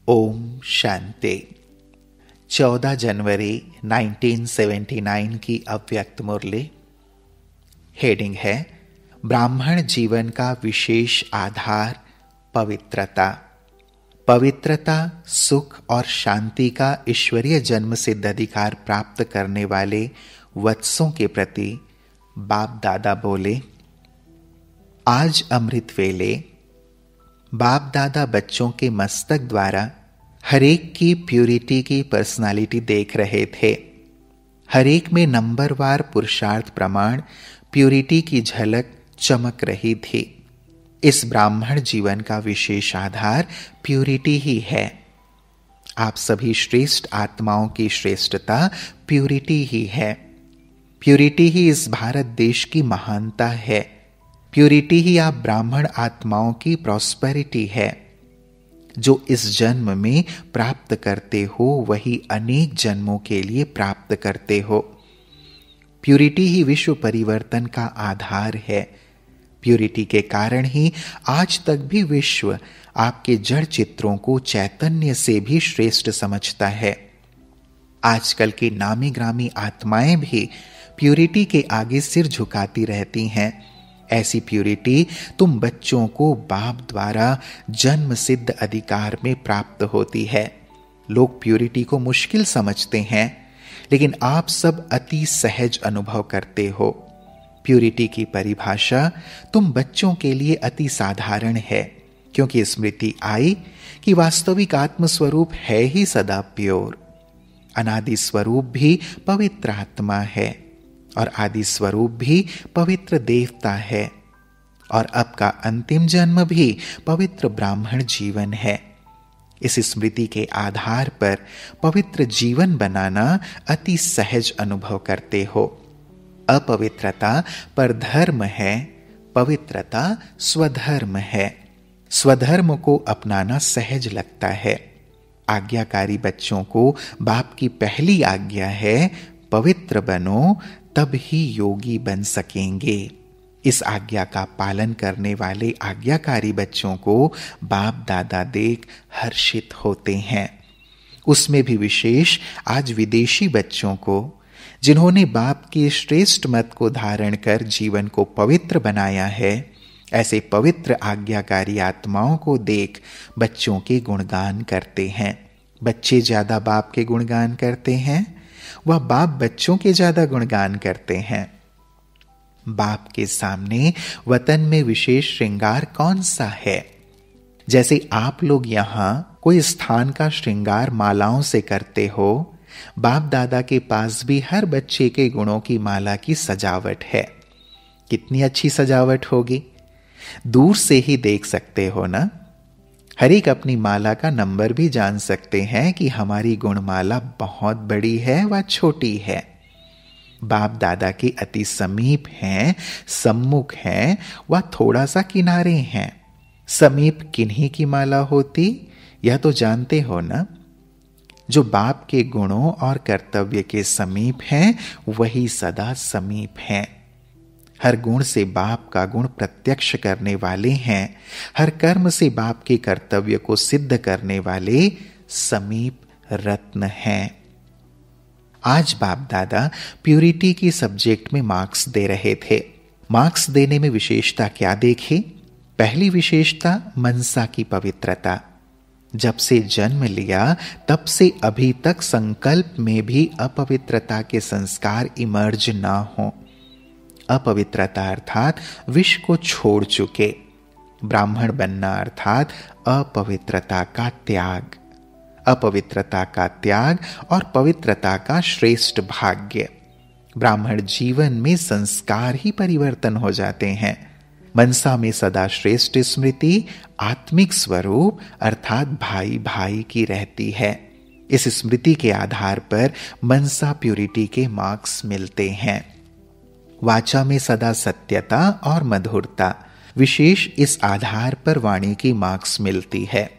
ओम शांति। 14 जनवरी 1979 की अव्यक्त मुरली। हेडिंग है ब्राह्मण जीवन का विशेष आधार पवित्रता। पवित्रता सुख और शांति का ईश्वरीय जन्म सिद्ध अधिकार प्राप्त करने वाले वत्सों के प्रति बाप दादा बोले। आज अमृत वेले बाप दादा बच्चों के मस्तक द्वारा हरेक की प्यूरिटी की पर्सनालिटी देख रहे थे। हरेक में नंबरवार पुरुषार्थ प्रमाण प्यूरिटी की झलक चमक रही थी। इस ब्राह्मण जीवन का विशेष आधार प्यूरिटी ही है। आप सभी श्रेष्ठ आत्माओं की श्रेष्ठता प्यूरिटी ही है। प्यूरिटी ही इस भारत देश की महानता है। प्यूरिटी ही आप ब्राह्मण आत्माओं की प्रॉस्पेरिटी है। जो इस जन्म में प्राप्त करते हो वही अनेक जन्मों के लिए प्राप्त करते हो। प्यूरिटी ही विश्व परिवर्तन का आधार है। प्यूरिटी के कारण ही आज तक भी विश्व आपके जड़ चित्रों को चैतन्य से भी श्रेष्ठ समझता है। आजकल की नामी ग्रामी आत्माएं भी प्यूरिटी के आगे सिर झुकाती रहती हैं। ऐसी प्यूरिटी तुम बच्चों को बाप द्वारा जन्म सिद्ध अधिकार में प्राप्त होती है। लोग प्यूरिटी को मुश्किल समझते हैं, लेकिन आप सब अति सहज अनुभव करते हो। प्यूरिटी की परिभाषा तुम बच्चों के लिए अति साधारण है, क्योंकि स्मृति आई कि वास्तविक आत्मस्वरूप है ही सदा प्योर। अनादि स्वरूप भी पवित्र आत्मा है और आदि स्वरूप भी पवित्र देवता है, और अब का अंतिम जन्म भी पवित्र ब्राह्मण जीवन है। इस स्मृति के आधार पर पवित्र जीवन बनाना अति सहज अनुभव करते हो। अपवित्रता परधर्म है, पवित्रता स्वधर्म है। स्वधर्म को अपनाना सहज लगता है। आज्ञाकारी बच्चों को बाप की पहली आज्ञा है, पवित्र बनो तब ही योगी बन सकेंगे। इस आज्ञा का पालन करने वाले आज्ञाकारी बच्चों को बाप दादा देख हर्षित होते हैं। उसमें भी विशेष आज विदेशी बच्चों को, जिन्होंने बाप के श्रेष्ठ मत को धारण कर जीवन को पवित्र बनाया है, ऐसे पवित्र आज्ञाकारी आत्माओं को देख बच्चों के गुणगान करते हैं। बच्चे ज्यादा बाप के गुणगान करते हैं, वह बाप बच्चों के ज्यादा गुणगान करते हैं। बाप के सामने वतन में विशेष श्रृंगार कौन सा है? जैसे आप लोग यहां कोई स्थान का श्रृंगार मालाओं से करते हो, बाप दादा के पास भी हर बच्चे के गुणों की माला की सजावट है। कितनी अच्छी सजावट होगी, दूर से ही देख सकते हो ना। हर एक अपनी माला का नंबर भी जान सकते हैं कि हमारी गुणमाला बहुत बड़ी है व छोटी है। बाप दादा के अति समीप हैं, सम्मुख हैं व थोड़ा सा किनारे हैं। समीप किन्हीं की माला होती, यह तो जानते हो ना। जो बाप के गुणों और कर्तव्य के समीप हैं वही सदा समीप हैं। हर गुण से बाप का गुण प्रत्यक्ष करने वाले हैं। हर कर्म से बाप के कर्तव्य को सिद्ध करने वाले समीप रत्न हैं। आज बाप दादा प्यूरिटी की सब्जेक्ट में मार्क्स दे रहे थे। मार्क्स देने में विशेषता क्या देखी? पहली विशेषता मनसा की पवित्रता। जब से जन्म लिया तब से अभी तक संकल्प में भी अपवित्रता के संस्कार इमर्ज ना हो। अपवित्रता अर्थात विष को छोड़ चुके। ब्राह्मण बनना अर्थात अपवित्रता का त्याग। अपवित्रता का त्याग और पवित्रता का श्रेष्ठ भाग्य। ब्राह्मण जीवन में संस्कार ही परिवर्तन हो जाते हैं। मनसा में सदा श्रेष्ठ स्मृति आत्मिक स्वरूप अर्थात भाई भाई की रहती है। इस स्मृति के आधार पर मनसा प्यूरिटी के मार्क्स मिलते हैं। वाचा में सदा सत्यता और मधुरता, विशेष इस आधार पर वाणी की मार्क्स मिलती है।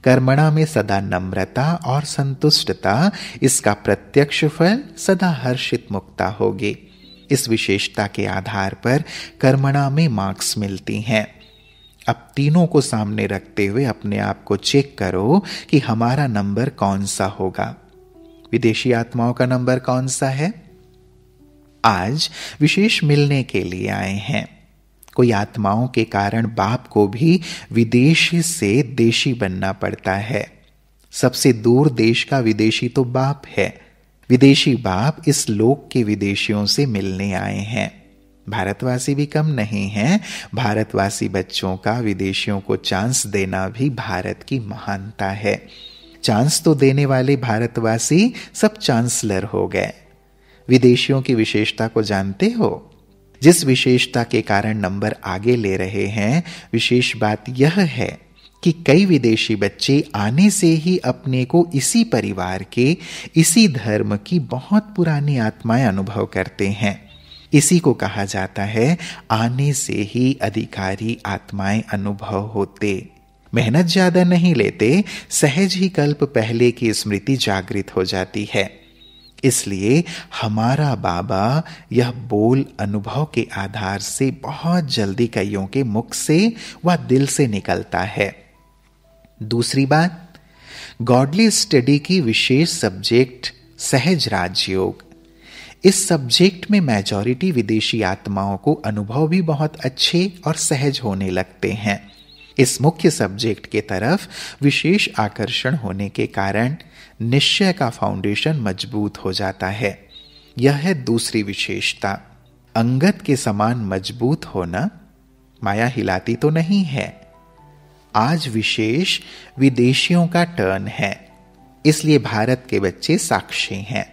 कर्मणा में सदा नम्रता और संतुष्टता, इसका प्रत्यक्ष फल सदा हर्षित मुक्ता होगी। इस विशेषता के आधार पर कर्मणा में मार्क्स मिलती हैं। अब तीनों को सामने रखते हुए अपने आप को चेक करो कि हमारा नंबर कौन सा होगा। विदेशी आत्माओं का नंबर कौन सा है? आज विशेष मिलने के लिए आए हैं। कोई आत्माओं के कारण बाप को भी विदेशी से देशी बनना पड़ता है। सबसे दूर देश का विदेशी तो बाप है। विदेशी बाप इस लोक के विदेशियों से मिलने आए हैं। भारतवासी भी कम नहीं हैं। भारतवासी बच्चों का विदेशियों को चांस देना भी भारत की महानता है। चांस तो देने वाले भारतवासी सब चांसलर हो गए। विदेशियों की विशेषता को जानते हो? जिस विशेषता के कारण नंबर आगे ले रहे हैं, विशेष बात यह है कि कई विदेशी बच्चे आने से ही अपने को इसी परिवार के, इसी धर्म की बहुत पुरानी आत्माएं अनुभव करते हैं। इसी को कहा जाता है आने से ही अधिकारी आत्माएं अनुभव होते। मेहनत ज्यादा नहीं लेते, सहज ही कल्प पहले की स्मृति जागृत हो जाती है। इसलिए हमारा बाबा यह बोल अनुभव के आधार से बहुत जल्दी कईयों के मुख से व दिल से निकलता है। दूसरी बात, गॉडली स्टडी की विशेष सब्जेक्ट सहज राजयोग। इस सब्जेक्ट में मेजॉरिटी विदेशी आत्माओं को अनुभव भी बहुत अच्छे और सहज होने लगते हैं। इस मुख्य सब्जेक्ट के तरफ विशेष आकर्षण होने के कारण निश्चय का फाउंडेशन मजबूत हो जाता है। यह है दूसरी विशेषता। अंगद के समान मजबूत होना। माया हिलाती तो नहीं है। आज विशेष विदेशियों का टर्न है, इसलिए भारत के बच्चे साक्षी हैं।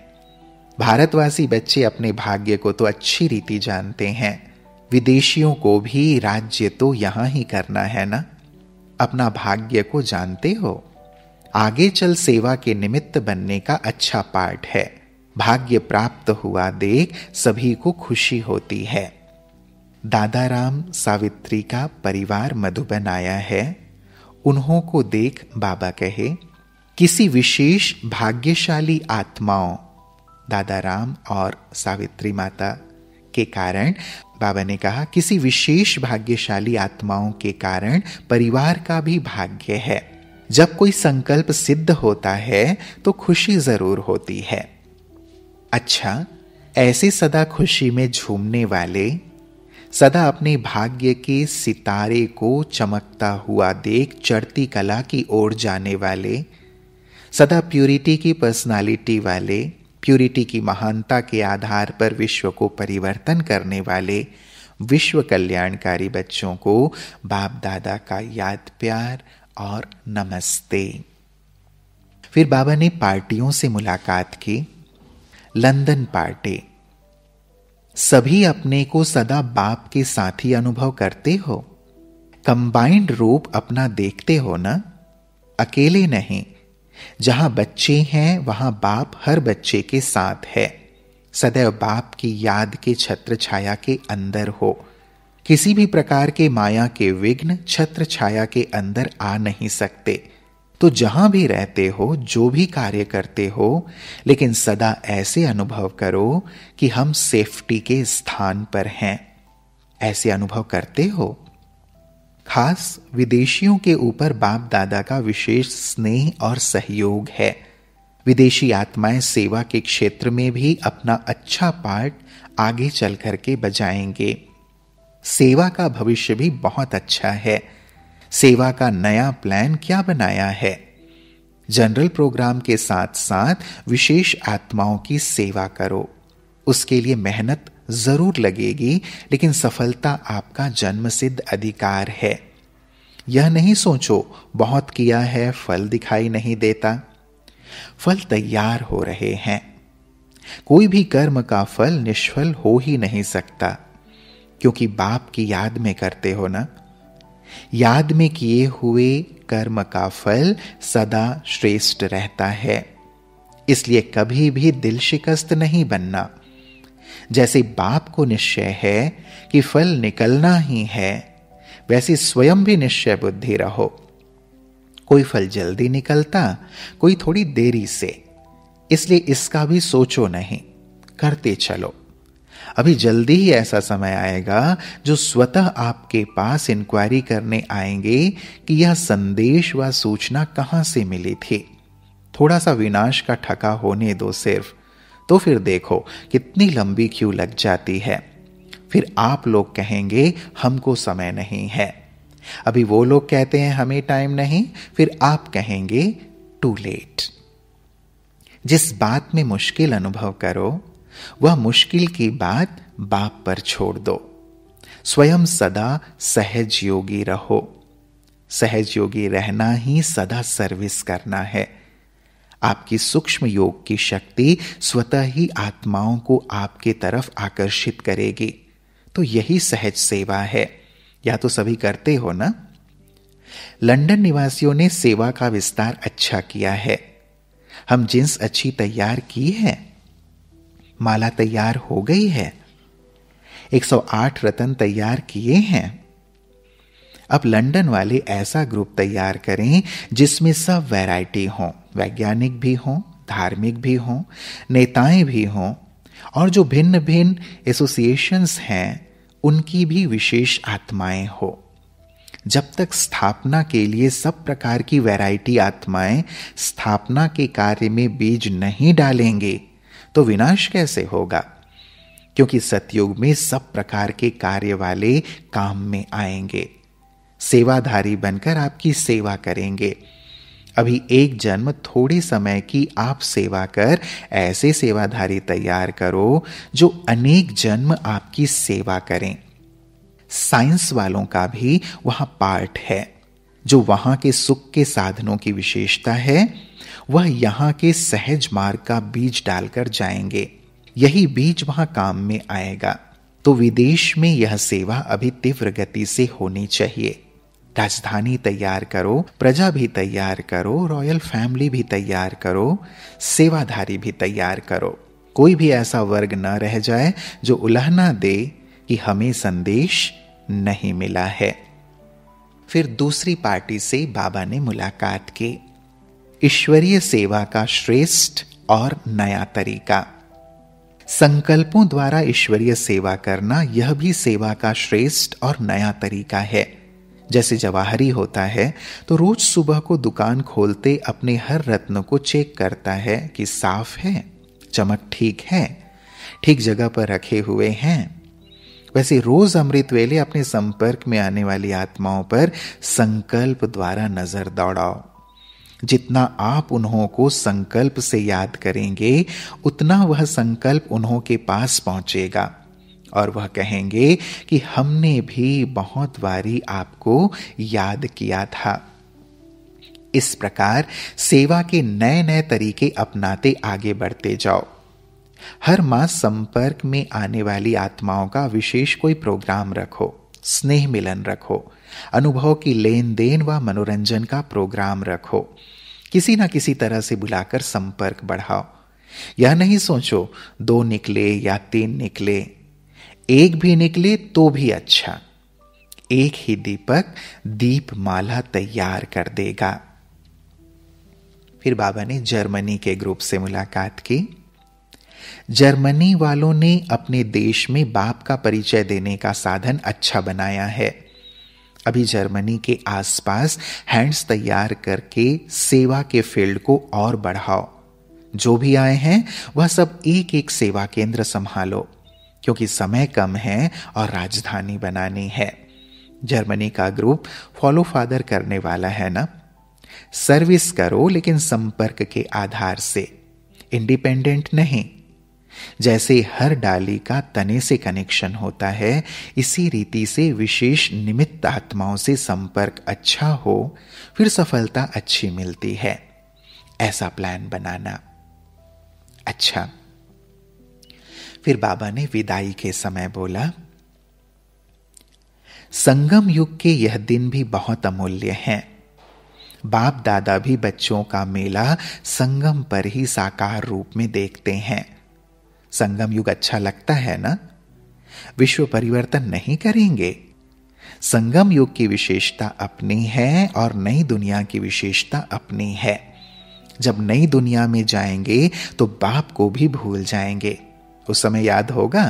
भारतवासी बच्चे अपने भाग्य को तो अच्छी रीति जानते हैं। विदेशियों को भी राज्य तो यहां ही करना है ना। अपना भाग्य को जानते हो। आगे चल सेवा के निमित्त बनने का अच्छा पार्ट है। भाग्य प्राप्त हुआ देख सभी को खुशी होती है। दादाराम सावित्री का परिवार मधुबन आया है। उन्हों को देख बाबा कहे, किसी विशेष भाग्यशाली आत्माओं, दादाराम और सावित्री माता के कारण, बाबा ने कहा किसी विशेष भाग्यशाली आत्माओं के कारण परिवार का भी भाग्य है। जब कोई संकल्प सिद्ध होता है तो खुशी जरूर होती है। अच्छा, ऐसे सदा खुशी में झूमने वाले, सदा अपने भाग्य के सितारे को चमकता हुआ देख चढ़ती कला की ओर जाने वाले, सदा प्यूरिटी की पर्सनालिटी वाले, प्यूरिटी की महानता के आधार पर विश्व को परिवर्तन करने वाले विश्व कल्याणकारी बच्चों को बाप दादा का याद प्यार और नमस्ते। फिर बाबा ने पार्टियों से मुलाकात की। London party. सभी अपने को सदा बाप के साथी अनुभव करते हो। कंबाइंड रूप अपना देखते हो ना, अकेले नहीं। जहां बच्चे हैं वहां बाप हर बच्चे के साथ है। सदैव बाप की याद के छत्र छाया के अंदर हो। किसी भी प्रकार के माया के विघ्न छत्र छाया के अंदर आ नहीं सकते। तो जहां भी रहते हो, जो भी कार्य करते हो, लेकिन सदा ऐसे अनुभव करो कि हम सेफ्टी के स्थान पर हैं। ऐसे अनुभव करते हो। खास विदेशियों के ऊपर बाप दादा का विशेष स्नेह और सहयोग है। विदेशी आत्माएं सेवा के क्षेत्र में भी अपना अच्छा पार्ट आगे चल करके बजाएंगे। सेवा का भविष्य भी बहुत अच्छा है। सेवा का नया प्लान क्या बनाया है? जनरल प्रोग्राम के साथ साथ विशेष आत्माओं की सेवा करो। उसके लिए मेहनत जरूर लगेगी, लेकिन सफलता आपका जन्मसिद्ध अधिकार है। यह नहीं सोचो बहुत किया है, फल दिखाई नहीं देता। फल तैयार हो रहे हैं। कोई भी कर्म का फल निष्फल हो ही नहीं सकता, क्योंकि बाप की याद में करते हो ना। याद में किए हुए कर्म का फल सदा श्रेष्ठ रहता है। इसलिए कभी भी दिल शिकस्त नहीं बनना। जैसे बाप को निश्चय है कि फल निकलना ही है, वैसे स्वयं भी निश्चय बुद्धि रहो। कोई फल जल्दी निकलता, कोई थोड़ी देरी से। इसलिए इसका भी सोचो नहीं, करते चलो। अभी जल्दी ही ऐसा समय आएगा जो स्वतः आपके पास इंक्वायरी करने आएंगे कि यह संदेश व सूचना कहां से मिली थी। थोड़ा सा विनाश का ठका होने दो सिर्फ, तो फिर देखो कितनी लंबी क्यू लग जाती है। फिर आप लोग कहेंगे हमको समय नहीं है। अभी वो लोग कहते हैं हमें टाइम नहीं, फिर आप कहेंगे टू लेट। जिस बात में मुश्किल अनुभव करो वह मुश्किल की बात बाप पर छोड़ दो। स्वयं सदा सहज योगी रहो। सहज योगी रहना ही सदा सर्विस करना है। आपकी सूक्ष्म योग की शक्ति स्वतः ही आत्माओं को आपके तरफ आकर्षित करेगी। तो यही सहज सेवा है। या तो सभी करते हो ना। लंदन निवासियों ने सेवा का विस्तार अच्छा किया है। हम जींस अच्छी तैयार की है, माला तैयार हो गई है, 108 रत्न तैयार किए हैं। अब लंदन वाले ऐसा ग्रुप तैयार करें जिसमें सब वैरायटी हो, वैज्ञानिक भी हो, धार्मिक भी हो, नेताएं भी हों, और जो भिन्न भिन्न एसोसिएशंस हैं उनकी भी विशेष आत्माएं हो। जब तक स्थापना के लिए सब प्रकार की वैरायटी आत्माएं स्थापना के कार्य में बीज नहीं डालेंगे तो विनाश कैसे होगा? क्योंकि सतयुग में सब प्रकार के कार्य वाले काम में आएंगे, सेवाधारी बनकर आपकी सेवा करेंगे। अभी एक जन्म थोड़े समय की आप सेवा कर ऐसे सेवाधारी तैयार करो जो अनेक जन्म आपकी सेवा करें। साइंस वालों का भी वहां पार्ट है। जो वहां के सुख के साधनों की विशेषता है वह यहां के सहज मार्ग का बीज डालकर जाएंगे। यही बीज वहां काम में आएगा। तो विदेश में यह सेवा अभी तीव्र गति से होनी चाहिए। राजधानी तैयार करो, प्रजा भी तैयार करो, रॉयल फैमिली भी तैयार करो, सेवाधारी भी तैयार करो। कोई भी ऐसा वर्ग न रह जाए जो उल्हाना दे कि हमें संदेश नहीं मिला है। फिर दूसरी पार्टी से बाबा ने मुलाकात की। ईश्वरीय सेवा का श्रेष्ठ और नया तरीका। संकल्पों द्वारा ईश्वरीय सेवा करना यह भी सेवा का श्रेष्ठ और नया तरीका है। जैसे जवाहरी होता है तो रोज सुबह को दुकान खोलते अपने हर रत्न को चेक करता है कि साफ है, चमक ठीक है, ठीक जगह पर रखे हुए हैं। वैसे रोज अमृत वेले अपने संपर्क में आने वाली आत्माओं पर संकल्प द्वारा नजर दौड़ाओ। जितना आप उन्हों को संकल्प से याद करेंगे उतना वह संकल्प उन्हों के पास पहुंचेगा और वह कहेंगे कि हमने भी बहुत बारी आपको याद किया था। इस प्रकार सेवा के नए नए तरीके अपनाते आगे बढ़ते जाओ। हर मास संपर्क में आने वाली आत्माओं का विशेष कोई प्रोग्राम रखो, स्नेह मिलन रखो, अनुभव की लेन देन व मनोरंजन का प्रोग्राम रखो। किसी ना किसी तरह से बुलाकर संपर्क बढ़ाओ। यह नहीं सोचो 2 निकले या 3 निकले, एक भी निकले तो भी अच्छा। एक ही दीपक दीपमाला तैयार कर देगा। फिर बाबा ने जर्मनी के ग्रुप से मुलाकात की। जर्मनी वालों ने अपने देश में बाप का परिचय देने का साधन अच्छा बनाया है। अभी जर्मनी के आसपास हैंड्स तैयार करके सेवा के फील्ड को और बढ़ाओ। जो भी आए हैं वह सब एक एक सेवा केंद्र संभालो, क्योंकि समय कम है और राजधानी बनानी है। जर्मनी का ग्रुप फॉलो फादर करने वाला है ना। सर्विस करो लेकिन संपर्क के आधार से, इंडिपेंडेंट नहीं। जैसे हर डाली का तने से कनेक्शन होता है, इसी रीति से विशेष निमित्त आत्माओं से संपर्क अच्छा हो फिर सफलता अच्छी मिलती है। ऐसा प्लान बनाना। अच्छा, फिर बाबा ने विदाई के समय बोला, संगम युग के यह दिन भी बहुत अमूल्य हैं। बाप दादा भी बच्चों का मेला संगम पर ही साकार रूप में देखते हैं। संगम युग अच्छा लगता है ना? विश्व परिवर्तन नहीं करेंगे। संगम युग की विशेषता अपनी है और नई दुनिया की विशेषता अपनी है। जब नई दुनिया में जाएंगे तो बाप को भी भूल जाएंगे। उस समय याद होगा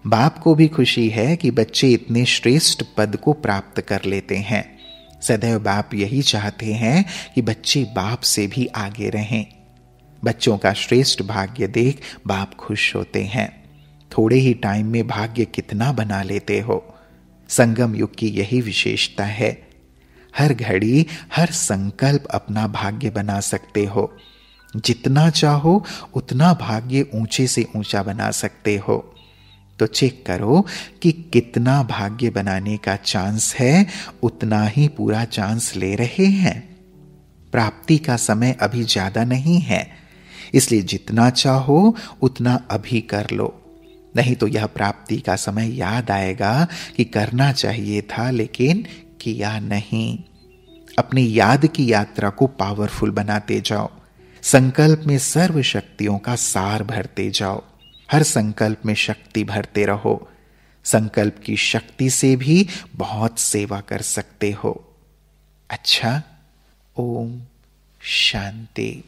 बाप को भी खुशी है कि बच्चे इतने श्रेष्ठ पद को प्राप्त कर लेते हैं। सदैव बाप यही चाहते हैं कि बच्चे बाप से भी आगे रहें। बच्चों का श्रेष्ठ भाग्य देख बाप खुश होते हैं। थोड़े ही टाइम में भाग्य कितना बना लेते हो। संगम युग की यही विशेषता है। हर घड़ी हर संकल्प अपना भाग्य बना सकते हो। जितना चाहो उतना भाग्य ऊंचे से ऊंचा बना सकते हो। तो चेक करो कि कितना भाग्य बनाने का चांस है, उतना ही पूरा चांस ले रहे हैं। प्राप्ति का समय अभी ज्यादा नहीं है, इसलिए जितना चाहो उतना अभी कर लो, नहीं तो यह प्राप्ति का समय याद आएगा कि करना चाहिए था लेकिन किया नहीं। अपनी याद की यात्रा को पावरफुल बनाते जाओ। संकल्प में सर्व शक्तियों का सार भरते जाओ। हर संकल्प में शक्ति भरते रहो। संकल्प की शक्ति से भी बहुत सेवा कर सकते हो। अच्छा, ओम शांति।